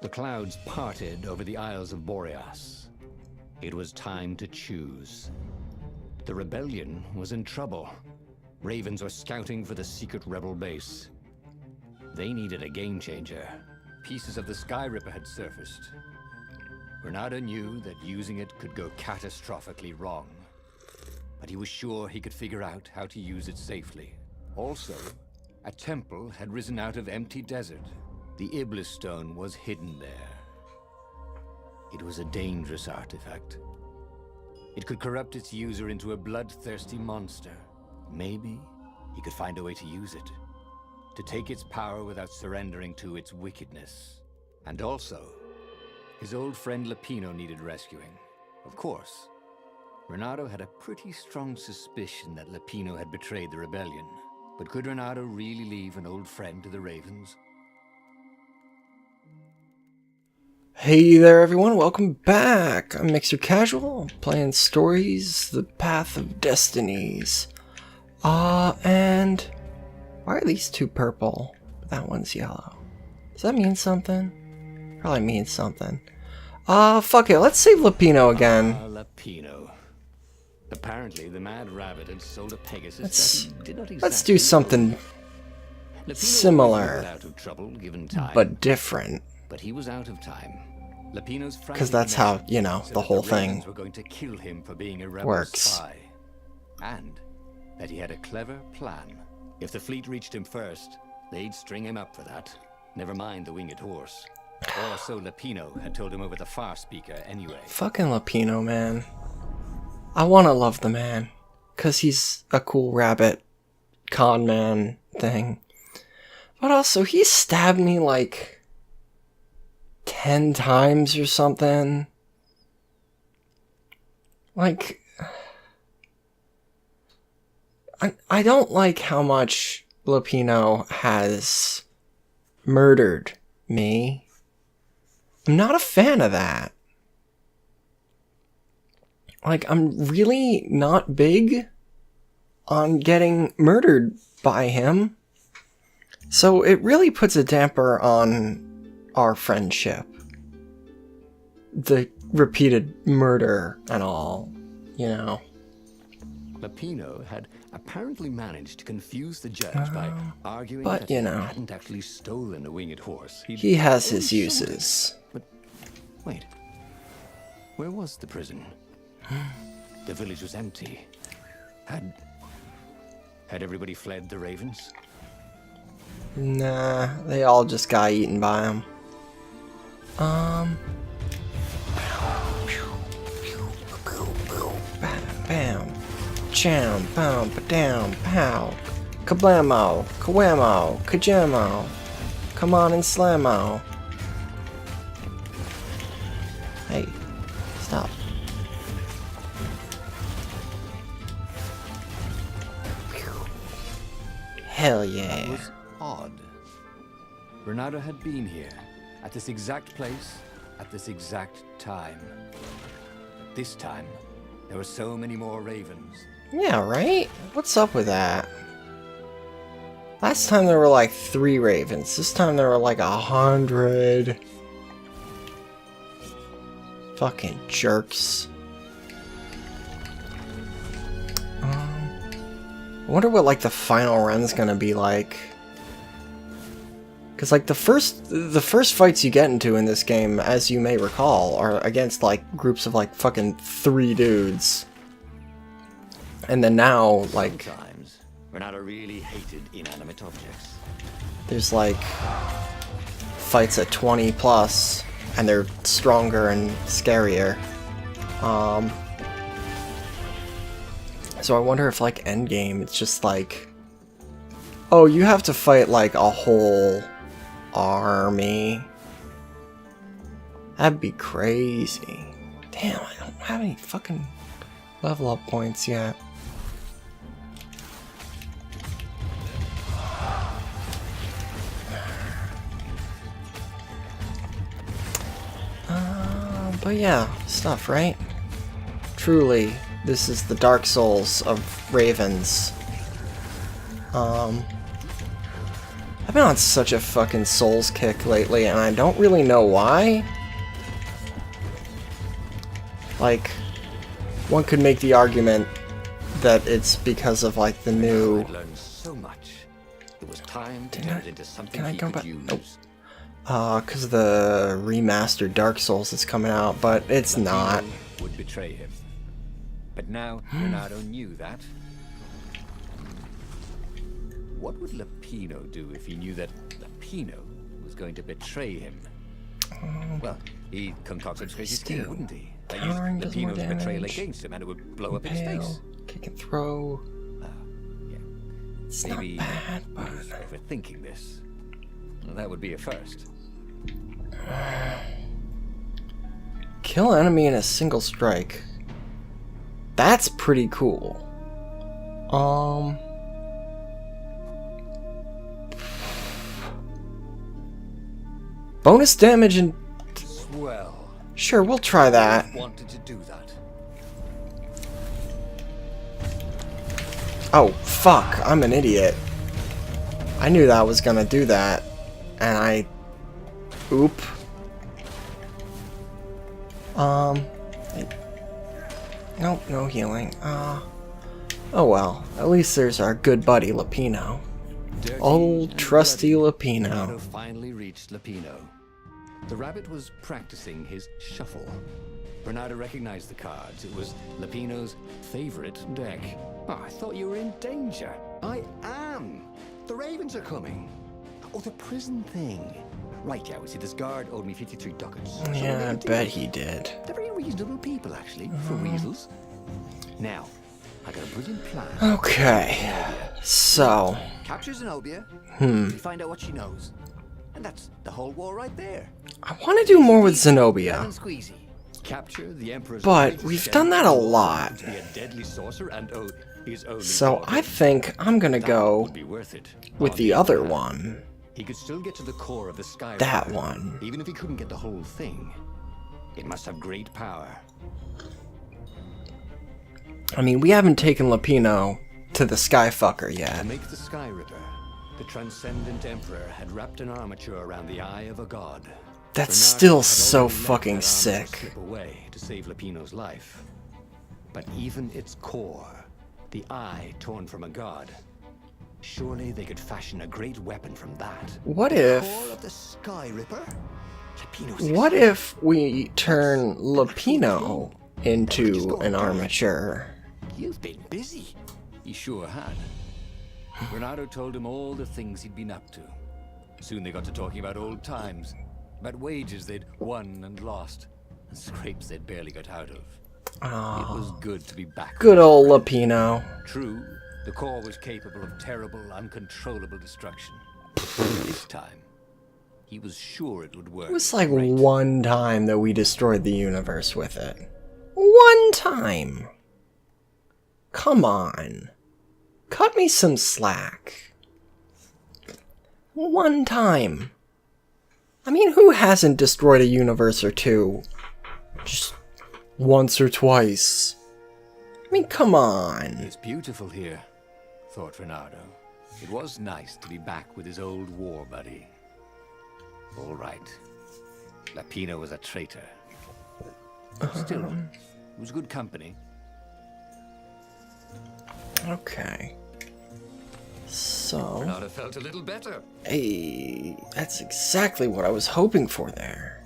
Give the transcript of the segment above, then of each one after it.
The clouds parted over the Isles of Boreas. It was time to choose. The rebellion was in trouble. Ravens were scouting for the secret rebel base. They needed a game changer. Pieces of the Sky Ripper had surfaced. Reynardo knew that using it could go catastrophically wrong. But he was sure he could figure out how to use it safely. Also, a temple had risen out of empty desert. The Iblis stone was hidden there. It was a dangerous artifact. It could corrupt its user into a bloodthirsty monster. Maybe he could find a way to use it, to take its power without surrendering to its wickedness. And also, his old friend Lapino needed rescuing. Of course, Reynardo had a pretty strong suspicion that Lapino had betrayed the rebellion. But could Reynardo really leave an old friend to the Ravens? Hey there everyone, welcome back. I'm Mixer Casual, I'm playing Stories, The Path of Destinies. And why are these two purple? That one's yellow. Does that mean something? Probably means something. Fuck it, let's save Lapino again. Lapino. Apparently, the Mad Rabbit had sold a Pegasus that he did not exactly Let's do something similar, out of trouble, given time, but different. But he was out of time. Lapino's because that's how, you know, the whole thing were going to kill him for being a rebel works. Spy, and that he had a clever plan. If the fleet reached him first, they'd string him up for that. Never mind the winged horse. Or so Lapino had told him over the far speaker anyway. Fucking Lapino, man. I wanna love the man, cause he's a cool rabbit con man thing. But also, he stabbed me like 10 times or something. Like, I don't like how much Lapino has murdered me. I'm not a fan of that. Like, I'm really not big on getting murdered by him. So it really puts a damper on our friendship. The repeated murder and all, you know. Lapino had apparently managed to confuse the judge by arguing but, that you he know, hadn't actually stolen a winged horse. He has his uses. But wait, where was the prison? The village was empty. Had everybody fled the Ravens? Nah, they all just got eaten by him. Bam, bam, chow, bam, ba-down, pow, kablamo, kawamo, kajamo, come on and slammo. Hey, stop. Hell yeah. That was odd. Reynardo had been here, at this exact place, at this exact time. But this time, there were so many more ravens. Yeah, right? What's up with that? Last time there were like 3 ravens. This time there were like 100. Fucking jerks. I wonder what like the final run's gonna be like. Cause like the first fights you get into in this game, as you may recall, are against like groups of like fucking 3 dudes. And then now, like, sometimes Reynardo really hated inanimate objects. There's like fights at 20 plus, and they're stronger and scarier. So I wonder if like endgame, it's just like, oh, you have to fight like a whole army. That'd be crazy. Damn, I don't have any fucking level up points yet. But yeah, stuff, right? Truly, this is the Dark Souls of Ravens. I've been on such a fucking Souls kick lately, and I don't really know why. Like, one could make the argument that it's because of, like, the new... I'd learned so much. It was time to turn it into something he could use. Nope. Because of the remastered Dark Souls that's coming out, but it's not. Would betray him. But now Reynardo knew that. What would Lapino do if he knew that Lapino was going to betray him? Well, he'd concoct some crazy scheme, wouldn't he? Countering does more Lapino's betrayal damage. against him, and it would blow up his face. Kick and throw. Yeah. It's Maybe not bad, but... he was overthinking this. Well, that would be a first. Kill enemy in a single strike. That's pretty cool. Bonus damage and... Swell. Sure, we'll try that. Wanted to do that. Oh, fuck. I'm an idiot. I knew that was gonna do that. And I... Oop. Nope, no healing. Oh well. At least there's our good buddy Lapino. Dirty Old and trusty bloody, Lapino. Reynardo finally reached Lapino. The rabbit was practicing his shuffle. Reynardo recognized the cards. It was Lapino's favorite deck. Oh, I thought you were in danger. I am. The ravens are coming. Oh, the prison thing. Right, yeah, see, this guard owed me 53 ducats. So Yeah, I bet he did. They're very reasonable people, actually, for weasels. Now, I got a brilliant plan. Okay. So... Capture Zenobia. We find out what she knows. And that's the whole war right there. I want to do more with Zenobia. Lemon squeezy. Capture the Emperor's But wife, we've send done that a her lot. to be a deadly sorcerer and his only So daughter. I think I'm gonna That go would be worth it. with On the other hand, one. He could still get to the core of the sky. That River, one. Even if he couldn't get the whole thing. It must have great power. I mean, we haven't taken Lapino to the Skyfucker To yet. make the Sky Ripper, the transcendent emperor had wrapped an armature around the eye of a god. That's Reynardo still had so already let fucking that armature sick. slip away to save Lapino's life. But even its core, the eye torn from a god, surely they could fashion a great weapon from that. What The if... core of the Sky Ripper? Lapino's What success. if we turn Lapino into an armature? You've been busy. He sure had. Reynardo told him all the things he'd been up to. Soon they got to talking about old times, about wages they'd won and lost, and scrapes they'd barely got out of. It was good to be back. Good old Lapino. True, the core was capable of terrible, uncontrollable destruction. This time, he was sure it would work. It was like great. one time that we destroyed the universe with it. One time. Come on. Cut me some slack. One time. I mean, who hasn't destroyed a universe or two? Just once or twice. I mean, come on. It's beautiful here, thought Reynardo. It was nice to be back with his old war buddy. All right. Lapino was a traitor. Still, it was good company. Okay. So... Reynardo felt a little better. Hey, that's exactly what I was hoping for there.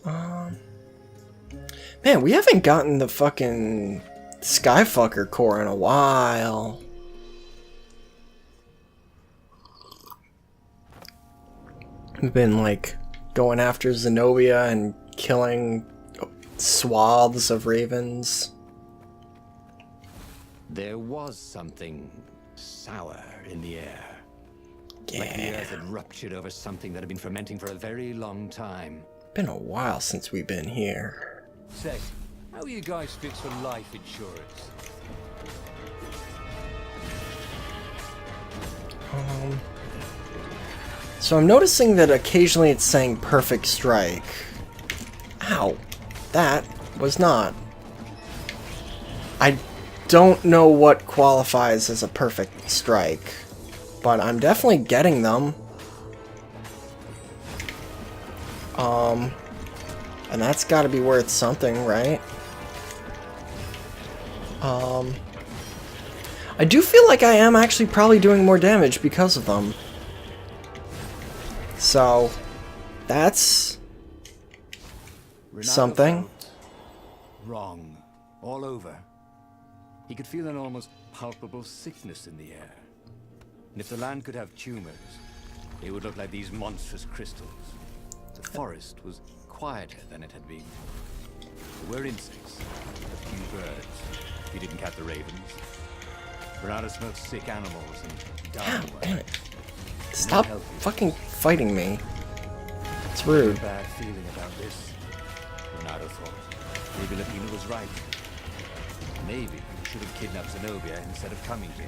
Man, we haven't gotten the fucking Skyfucker core in a while. We've been, like, going after Zenobia and killing swaths of ravens. There was something sour in the air. Like the Yeah. earth had ruptured over something that had been fermenting for a very long time. Been a while since we've been here. Say, how are you guys fixed for life insurance? So I'm noticing that occasionally it's saying perfect strike. Ow. That was not. I don't know what qualifies as a perfect strike. but I'm definitely getting them. And that's got to be worth something, right? I do feel like I am actually probably doing more damage because of them. So, that's something. Wrong. All over. He could feel an almost palpable sickness in the air. And if the land could have tumors, they would look like these monstrous crystals. The forest was quieter than it had been. There were insects, a few birds. He didn't count the ravens. Reynardo smelled sick animals and dying ones. Damn it. Stop fucking fighting me. It's rude. Bad feeling about this, Reynardo thought. Maybe Lapina was right. Maybe he should have kidnapped Zenobia instead of coming here.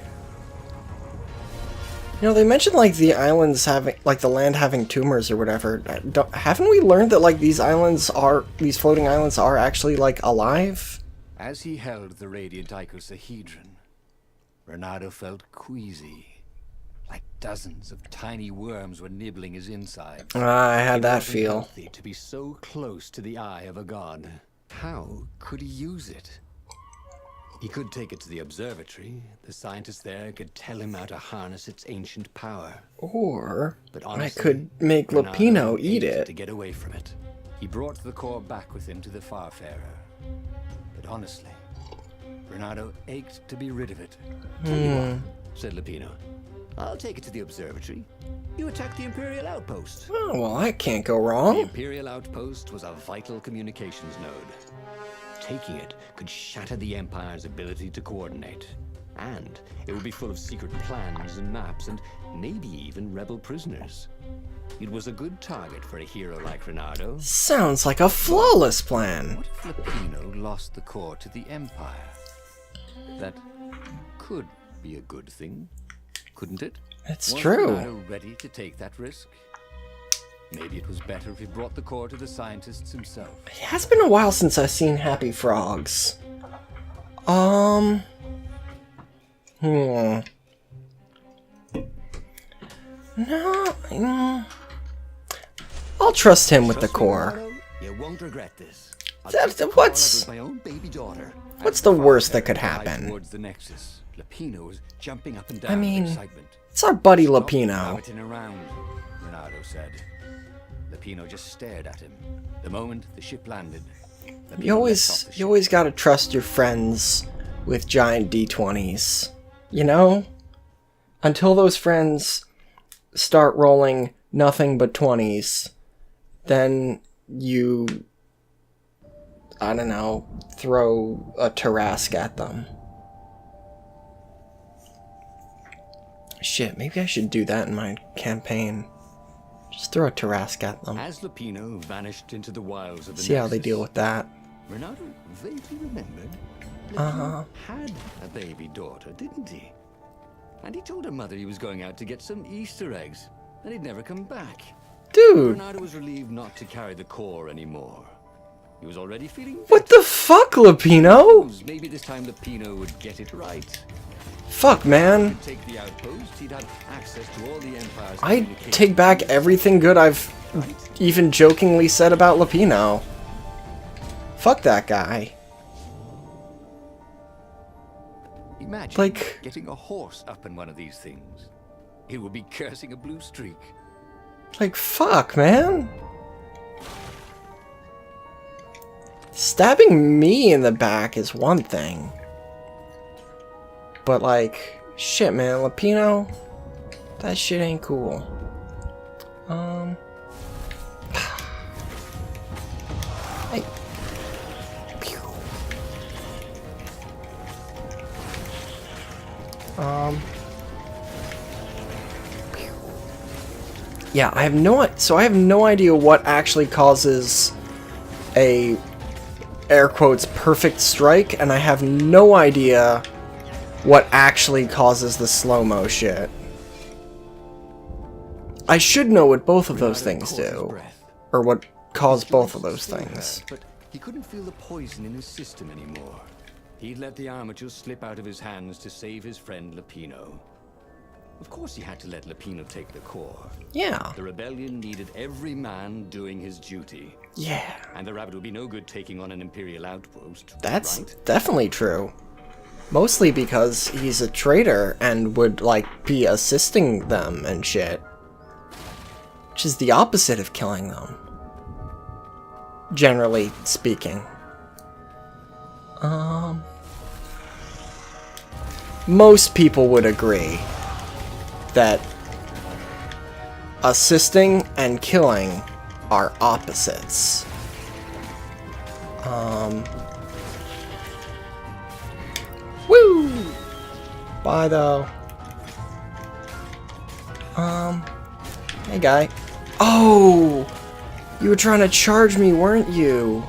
You know, they mentioned like the islands having, like the land having tumors or whatever. Haven't we learned that like these floating islands are actually like alive? As he held the radiant icosahedron, Reynardo felt queasy. Like dozens of tiny worms were nibbling his insides. I had that feel. Healthy to be so close to the eye of a god. How could he use it? He could take it to the observatory. The scientists there could tell him how to harness its ancient power. Or But honestly, I could make Lapino eat it. To get away from it. He brought the core back with him to the Farfarer. But honestly, Reynardo ached to be rid of it. Tell you what, said Lapino. I'll take it to the observatory. You attack the Imperial outpost. Oh, well, that can't go The wrong. Imperial outpost was a vital communications node. Taking it could shatter the Empire's ability to coordinate. And it would be full of secret plans and maps and maybe even rebel prisoners. It was a good target for a hero like Reynardo. Sounds like a flawless plan. What if Lapino lost the core to the Empire? That could be a good thing, couldn't it? It's Was true. Reynardo ready to take that risk? Maybe it was better if he brought the core to the scientists himself. It has been a while since I've seen Happy Frogs. No, I'll trust him with the core. You won't regret this. What's My own baby daughter. the worst that could happen? Towards the Nexus, Lapino was jumping up and down I mean, with excitement. it's our buddy Stop Lapino. rabbiting around, Reynardo said. Lapino just stared at him. The moment the ship landed, Lapino You leapt off the ship. always gotta trust your friends with giant D20s. You know? Until those friends start rolling nothing but 20s, then you, I don't know, throw a Tarask at them. Shit, maybe I should do that in my campaign. Just throw a Tarask at them. As Lapino vanished into the wilds of the See how they Nexus, deal with that. Reynardo vaguely remembered Lapino had a baby daughter, didn't he? And he told her mother he was going out to get some Easter eggs, and he'd never come back. Dude, Reynardo was relieved not to carry the core anymore. He was already feeling what the fuck, Lapino? Maybe this time Lapino would get it right. Fuck, man. He'd take the outpost, he'd have access to all the Empire's I communications. take back everything good I've even jokingly said about Lapino. Fuck that guy. Imagine Like- getting a horse up in one of these things. It would be cursing a blue streak. Like, fuck, man. Stabbing me in the back is one thing. But, like, shit, man, Lapino, that shit ain't cool. Hey. Pew. Yeah, I have no idea what actually causes a air quotes perfect strike, and I have no idea what actually causes the slow-mo shit. I should know what both of those Reynardo things caught his do, breath. or what cause His both of joints those still things. hurt, but he couldn't feel the poison in his system anymore. He'd let the armature slip out of his hands to save his friend Lapino. Of course he had to let Lapino take the core. Yeah. The rebellion needed every man doing his duty. Yeah. And the rabbit would be no good taking on an Imperial outpost. That's right? definitely true. Mostly because he's a traitor and would, like, be assisting them and shit. Which is the opposite of killing them. Generally speaking. Most people would agree that assisting and killing are opposites. Woo! Bye, though. Hey, guy. Oh! You were trying to charge me, weren't you?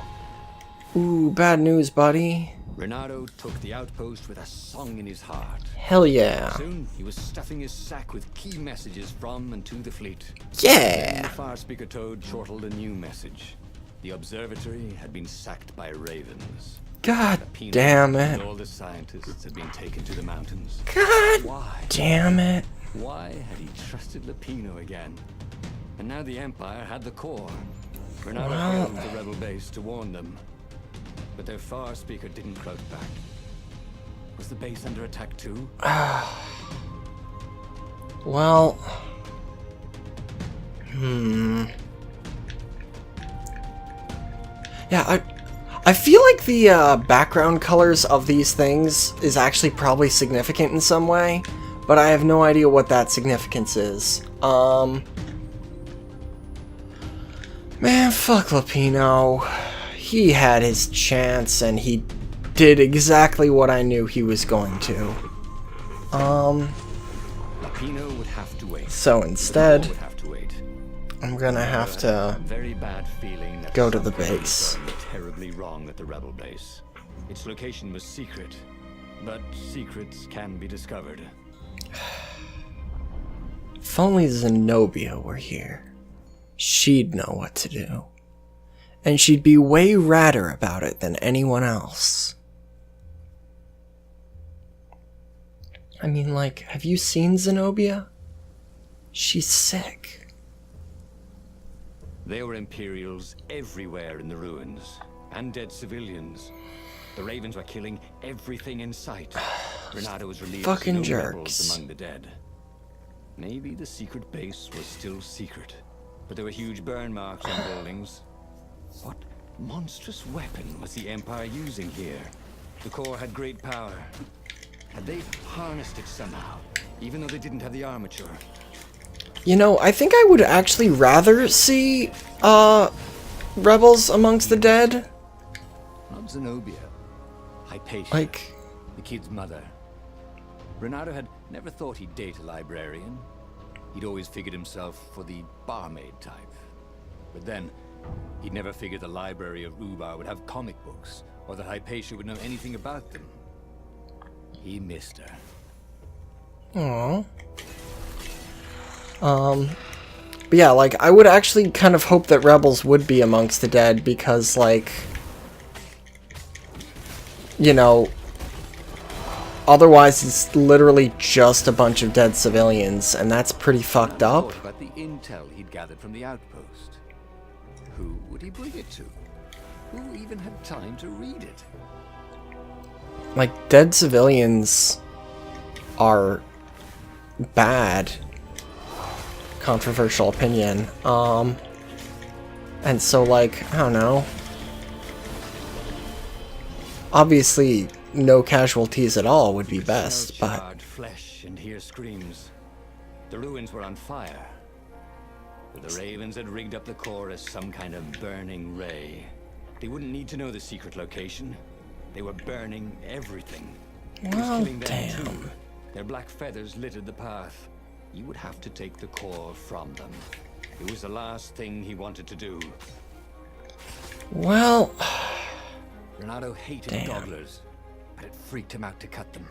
Ooh, bad news, buddy. Reynardo took the outpost with a song in his heart. Hell yeah. Soon, he was stuffing his sack with key messages from and to the fleet. Yeah! The far speaker toad chortled a new message. The observatory had been sacked by ravens. God Lapino damn and it. all the scientists had been taken to the mountains. God Why? damn it. Why had he trusted Lapino again? And now the Empire had the core. Reynardo hailed the rebel base to warn them. But their far speaker didn't crouch back. Was the base under attack too? Well... Yeah, I feel like the background colors of these things is actually probably significant in some way, but I have no idea what that significance is. Man, fuck Lapino. He had his chance and he did exactly what I knew he was going to. Lapino would have to wait. So instead, Would have to wait. I'm gonna have to Very bad feeling that go to the something base. was going terribly wrong at the rebel base. Its location was secret, but secrets can be discovered. If only Zenobia were here, she'd know what to do. And she'd be way radder about it than anyone else. I mean, like, have you seen Zenobia? She's sick. There were Imperials everywhere in the ruins, and dead civilians. The ravens were killing everything in sight. Reynardo was relieved Fucking to see no jerks. rebels among the dead. Maybe the secret base was still secret, but there were huge burn marks on buildings. What monstrous weapon was the Empire using here? The core had great power. Had they harnessed it somehow, even though they didn't have the armature? You know, I think I would actually rather see, rebels amongst the dead. Not Zenobia. Hypatia, Like, the kid's mother. Reynardo had never thought he'd date a librarian. He'd always figured himself for the barmaid type. But then, he'd never figured the library of Ubar would have comic books, or that Hypatia would know anything about them. He missed her. aww. But yeah, like, I would actually kind of hope that rebels would be amongst the dead because, like, you know, otherwise it's literally just a bunch of dead civilians, and that's pretty fucked up. Thought about the intel he'd gathered from the outpost. Who would he bring it to? Who even had time to read it? Like, dead civilians are bad. Controversial opinion. And so, like, I don't know. Obviously, no casualties at all would be best, Smell but... charred flesh and hear screams. The ruins were on fire. But the ravens had rigged up the core as some kind of burning ray. They wouldn't need to know the secret location. They were burning everything. It was Well, killing them damn. too. Their black feathers littered the path. You would have to take the core from them. It was the last thing he wanted to do. Well... Reynardo hated Damn. gobblers, but it freaked him out to cut them.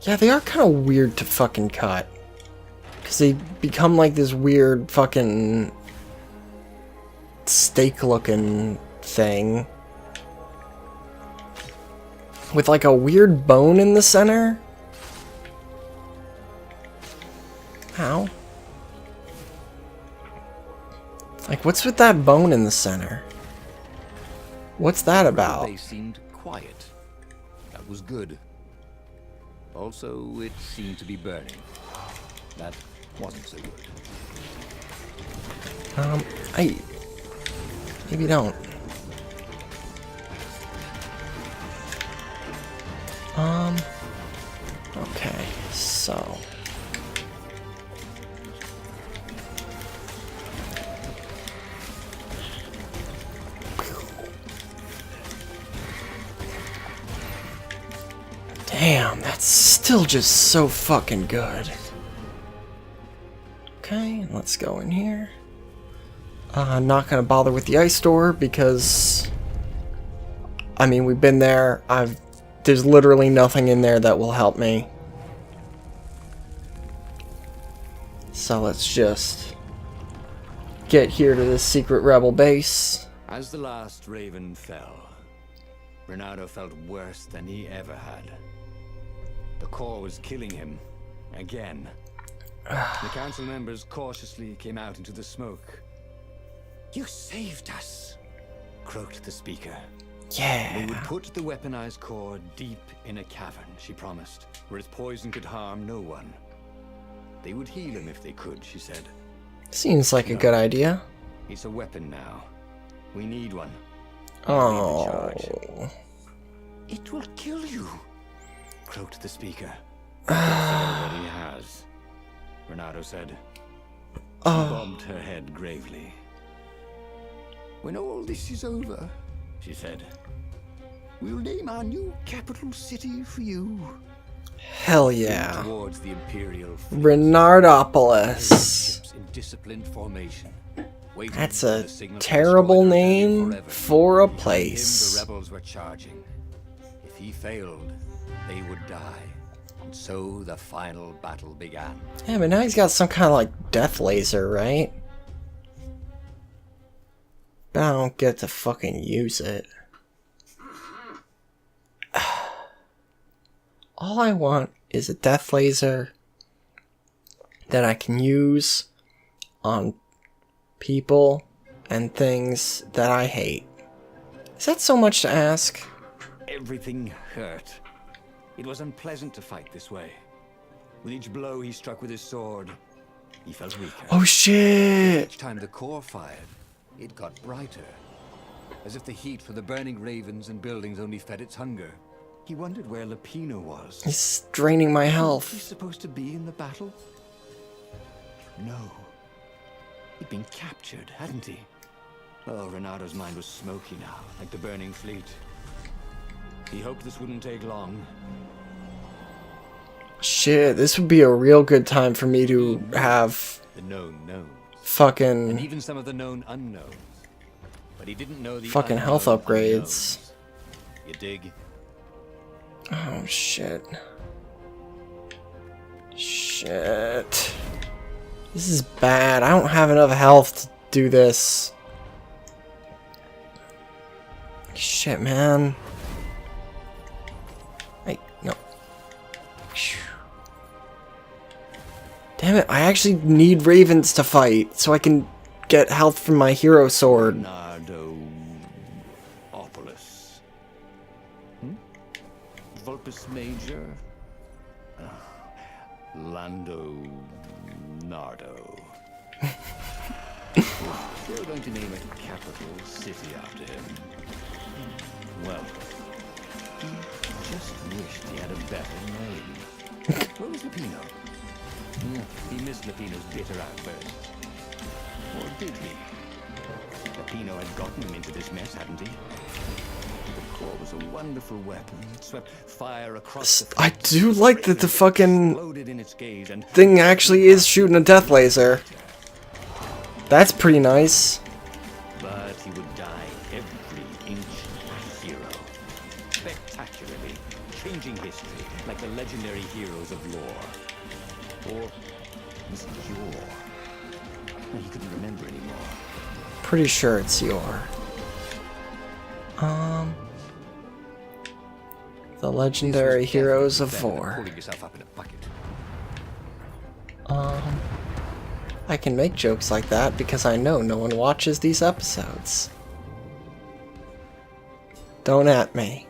Yeah, they are kind of weird to fucking cut. Because they become like this weird fucking... steak-looking thing. With like a weird bone in the center. Ow. Like, what's with that bone in the center? What's that about? They seemed quiet. That was good. Also, it seemed to be burning. That wasn't so good. Maybe don't. Okay, so. Damn, that's still just so fucking good. Okay, let's go in here. I'm not gonna bother with the ice door because, I mean, we've been there. There's literally nothing in there that will help me. So let's just get here to this secret rebel base. As the last raven fell, Reynardo felt worse than he ever had. The core was killing him again. The council members cautiously came out into the smoke. "You saved us," croaked the speaker. Yeah. They would put the weaponized core deep in a cavern, she promised, where its poison could harm no one. They would heal him if they could, she said. Seems like a good idea. It's a weapon now. We need one. Oh. It will kill you, croaked the speaker. What he has, Reynardo said. She bobbed her head gravely. "When all this is over," she said, "we'll name our new capital city for you." Hell yeah. Towards the Imperial Reynardopolis. in disciplined formation. That's a terrible name for a place. The rebels were charging. If he failed, they would die. And so the final battle began. Yeah, but now he's got some kind of like death laser, right? But I don't get to fucking use it. All I want is a death laser that I can use on people and things that I hate. Is that so much to ask? Everything hurt. It was unpleasant to fight this way. With each blow he struck with his sword, he felt weaker. Oh shit! Each time the core fired, it got brighter. As if the heat from the burning ravens and buildings only fed its hunger. He wondered where Lapino was. He's draining my Was he health. supposed to be in the battle? No. He'd been captured, hadn't he? Oh, Reynardo's mind was smoky now, like the burning fleet. He hoped this wouldn't take long. Shit, this would be a real good time for me to have The known knowns. And fucking even some of the known unknowns. But he didn't know the fucking health unknown upgrades. unknowns. You dig? Oh shit. Shit. This is bad. I don't have enough health to do this. Shit, man. Wait, no. Damn it, I actually need ravens to fight so I can get health from my hero sword. Reynardopolis. Vulpus Major? Lando Nardo. They're going to name a capital city after him. Well, he just wished he had a better name. Where was Lapino? He missed Lapino's bitter outbursts. Or did he? Lapino had gotten him into this mess, hadn't he? The core was a wonderful weapon. It swept fire across the I do like that the fucking exploded in its gaze and thing actually is shooting a death laser. That's pretty nice. but he would die every inch a hero. Spectacularly changing history like the legendary heroes of lore. Or was it yore? Well, he couldn't remember anymore. Pretty sure it's your. The legendary heroes of Better than Vor. pulling yourself up in a bucket. I can make jokes like that because I know no one watches these episodes. Don't at me.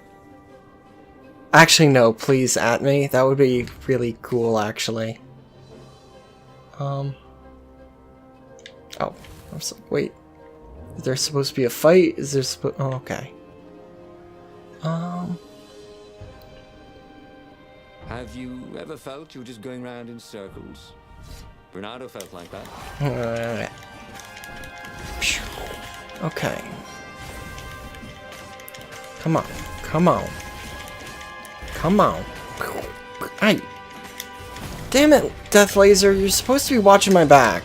Actually, no, please at me. That would be really cool, actually. Oh, wait. Is there supposed to be a fight? Is there supposed... Oh, okay. Have you ever felt you were just going round in circles? Reynardo felt like that. Okay. Come on. Come on. Come on. Hey. Damn it, Death Laser. You're supposed to be watching my back.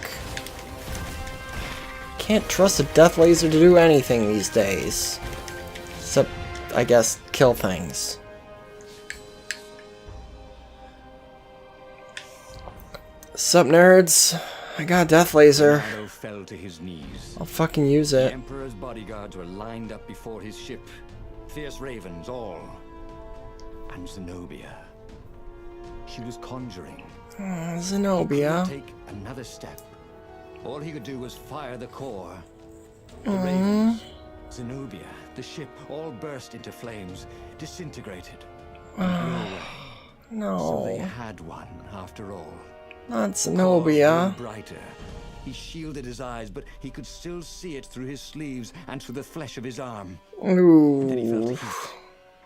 Can't trust a Death Laser to do anything these days. Except, I guess, kill things. Sup, nerds? I got a Death Laser. Reynardo fell to his knees. I'll fucking use The it. Emperor's bodyguards were lined up before his ship. Fierce ravens, all. And Zenobia. She was conjuring. Zenobia. He couldn't take another step. All he could do was fire the core. The ravens, Zenobia, the ship, all burst into flames, disintegrated. And blew away. So they had one, after all. Not Zenobia. Brighter. He shielded his eyes, but he could still see it through his sleeves and through the flesh of his arm. Then he felt heat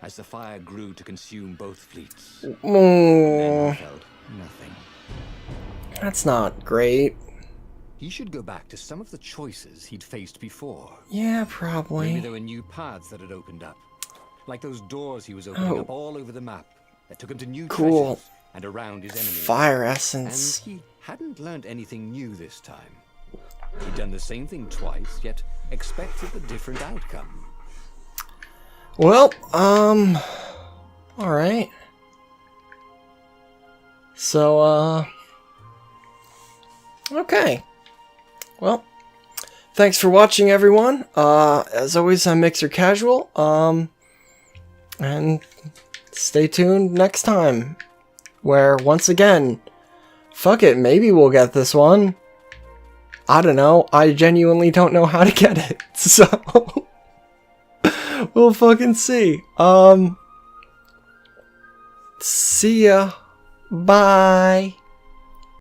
as the fire grew to consume both fleets. Then he felt nothing. That's not great. He should go back to some of the choices he'd faced before. Yeah, Maybe probably. there were new paths that had opened up. Like those doors he was opening up all over the map that took him to new Cool. treasures and around his enemies. Fire And essence. he hadn't learned anything new this time. He'd done the same thing twice, yet expected a different outcome. Well, alright. So, okay. Well, thanks for watching, everyone. As always, I'm Mixer Casual. And stay tuned next time, where, once again, fuck it, maybe we'll get this one. I don't know. I genuinely don't know how to get it, so we'll fucking see. See ya. Bye.